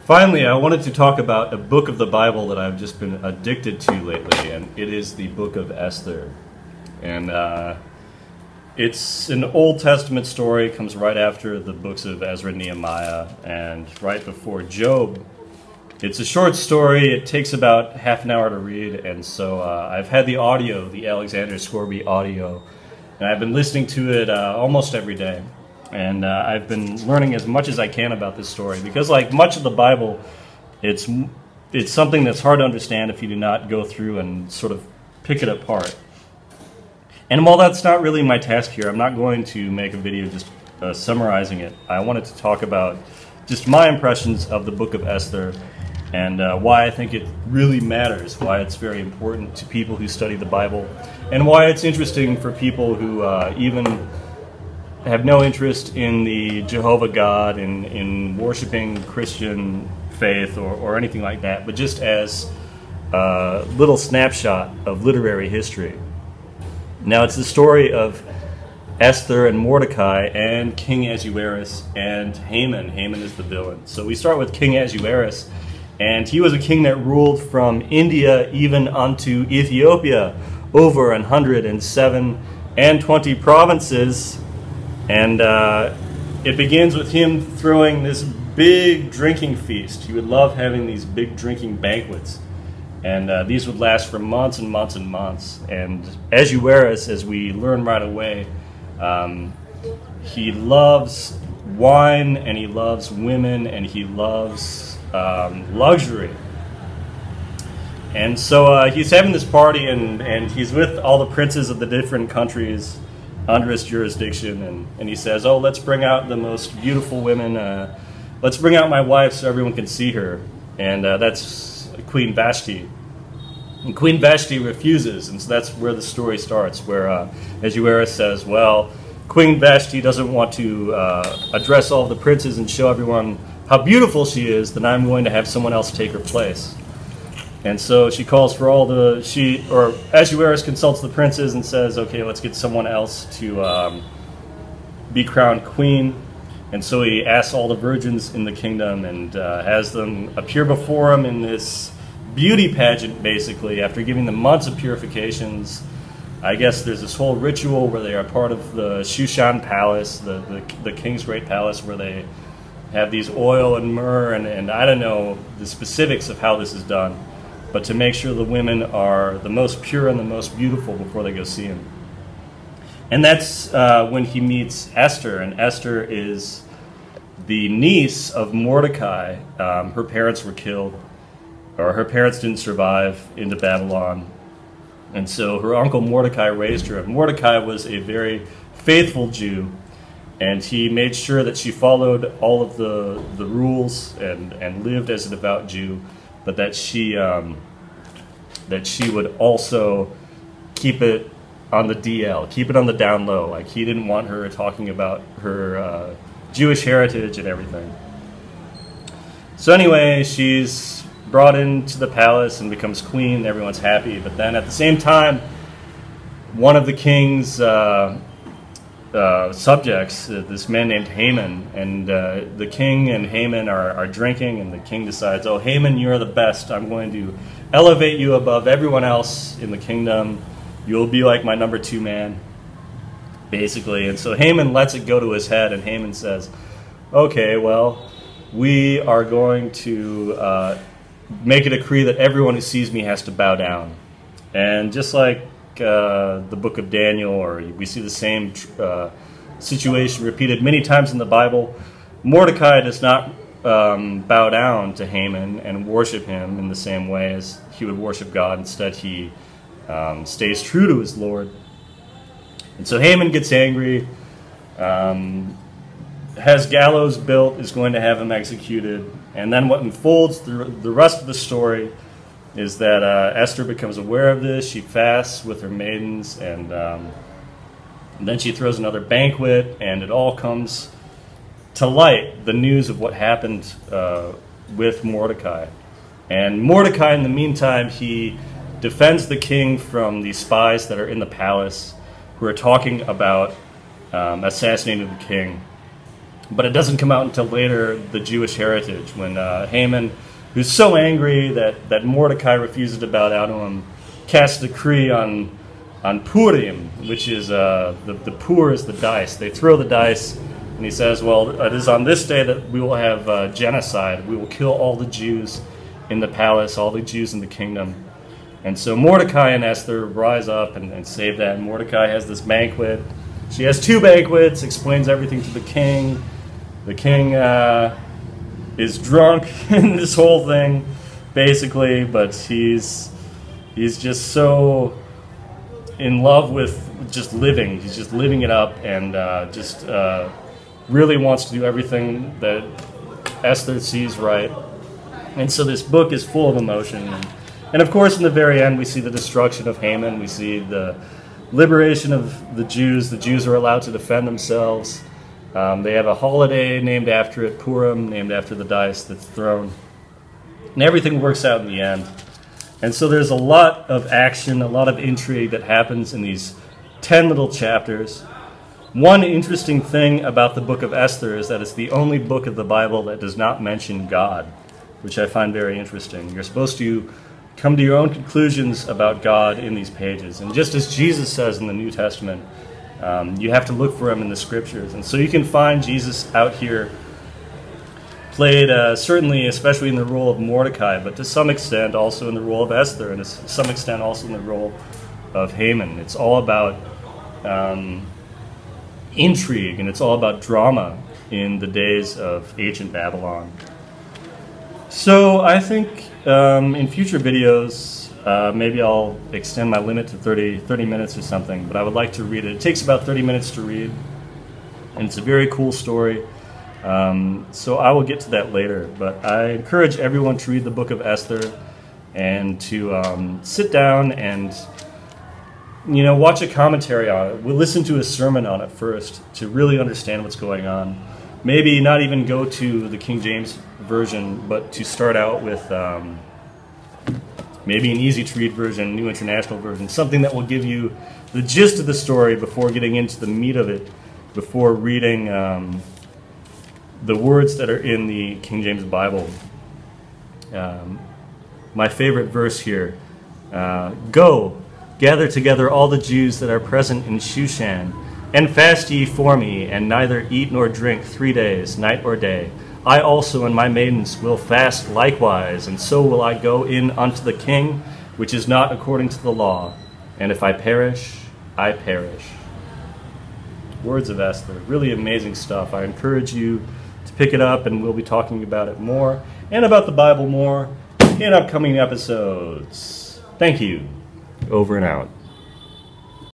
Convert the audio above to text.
Finally, I wanted to talk about a book of the Bible that I've just been addicted to lately, and it is the book of Esther. And it's an Old Testament story, comes right after the books of Ezra and Nehemiah, and right before Job. It's a short story. It takes about half an hour to read, and so I've had the audio, the Alexander Scourby audio, and I've been listening to it almost every day. And I've been learning as much as I can about this story, because like much of the Bible, it's something that's hard to understand if you do not go through and sort of pick it apart. And while that's not really my task here, I'm not going to make a video just summarizing it. I wanted to talk about just my impressions of the book of Esther, and why I think it really matters, why it's very important to people who study the Bible, and why it's interesting for people who even have no interest in the Jehovah God, in worshiping Christian faith or anything like that, but just as a little snapshot of literary history. Now, it's the story of Esther and Mordecai and King Ahasuerus and Haman. Haman is the villain. So we start with King Ahasuerus, and he was a king that ruled from India even unto Ethiopia, over 127 provinces. And it begins with him throwing this big drinking feast. He would love having these big drinking banquets. And these would last for months and months and months. And Ahasuerus, as we learn right away, he loves wine, and he loves women, and he loves luxury. And so he's having this party, and he's with all the princes of the different countries under his jurisdiction, and he says, oh, let's bring out the most beautiful women, let's bring out my wife so everyone can see her. And that's Queen Vashti. And Queen Vashti refuses, and so that's where the story starts, where Ahasuerus says, well, Queen Vashti doesn't want to address all the princes and show everyone how beautiful she is, then I'm going to have someone else take her place. And so she calls for all the, Ahasuerus consults the princes and says, okay, let's get someone else to be crowned queen. And so he asks all the virgins in the kingdom and has them appear before him in this beauty pageant, basically, after giving them months of purifications. I guess there's this whole ritual where they are part of the Shushan Palace, the king's great palace, where they have these oil and myrrh, and I don't know the specifics of how this is done, but to make sure the women are the most pure and the most beautiful before they go see him. And that's when he meets Esther, and Esther is the niece of Mordecai. Her parents were killed, or her parents didn't survive into Babylon, and so her uncle Mordecai raised her. And Mordecai was a very faithful Jew, and he made sure that she followed all of the rules and lived as a devout Jew, but that she would also keep it on the DL, keep it on the down low. Like, he didn't want her talking about her Jewish heritage and everything. So anyway, she's brought into the palace and becomes queen. Everyone's happy, but then at the same time, one of the king's subjects, this man named Haman, and the king and Haman are drinking, and the king decides, oh, Haman, you're the best. I'm going to elevate you above everyone else in the kingdom. You'll be like my number 2 man, basically. And so Haman lets it go to his head, and Haman says, okay, well, we are going to make a decree that everyone who sees me has to bow down. And just like the book of Daniel, or we see the same situation repeated many times in the Bible, Mordecai does not bow down to Haman and worship him in the same way as he would worship God. Instead, he stays true to his Lord. And so Haman gets angry, has gallows built, is going to have him executed. And then what unfolds through the rest of the story is that Esther becomes aware of this. She fasts with her maidens, and then she throws another banquet, and it all comes to light, the news of what happened with Mordecai. And Mordecai, in the meantime, he defends the king from the spies that are in the palace who are talking about assassinating the king. But it doesn't come out until later, the Jewish heritage, when Haman, who's so angry that Mordecai refuses to bow down to him, casts a decree on Purim, which is the pur is the dice. They throw the dice, and he says, well, it is on this day that we will have genocide. We will kill all the Jews in the palace, all the Jews in the kingdom. And so Mordecai and Esther rise up and save that. And Mordecai has this banquet. She has 2 banquets, explains everything to the king. The king is drunk in this whole thing, basically, but he's just so in love with just living. He's just living it up, and just really wants to do everything that Esther sees right. And so this book is full of emotion. And of course, in the very end, we see the destruction of Haman. We see the liberation of the Jews. The Jews are allowed to defend themselves. They have a holiday named after it, Purim, named after the dice that's thrown. And everything works out in the end. And so there's a lot of action, a lot of intrigue that happens in these 10 little chapters. One interesting thing about the book of Esther is that it's the only book of the Bible that does not mention God, which I find very interesting. You're supposed to come to your own conclusions about God in these pages. And just as Jesus says in the New Testament, you have to look for him in the scriptures. And so you can find Jesus out here played certainly, especially in the role of Mordecai, but to some extent also in the role of Esther, and to some extent also in the role of Haman. It's all about intrigue, and it's all about drama in the days of ancient Babylon. So I think in future videos, maybe I'll extend my limit to 30 minutes or something, but I would like to read it. It takes about 30 minutes to read, and it's a very cool story. So I will get to that later, but I encourage everyone to read the book of Esther and to sit down and, you know, watch a commentary on it. We'll listen to a sermon on it first to really understand what's going on. Maybe not even go to the King James Version, but to start out with maybe an easy-to-read version, New International Version, something that will give you the gist of the story before getting into the meat of it, before reading the words that are in the King James Bible. My favorite verse here, go, gather together all the Jews that are present in Shushan, and fast ye for me, and neither eat nor drink 3 days, night or day. I also and my maidens will fast likewise, and so will I go in unto the king, which is not according to the law. And if I perish, I perish. Words of Esther, really amazing stuff. I encourage you to pick it up, and we'll be talking about it more, and about the Bible more, in upcoming episodes. Thank you. Over and out.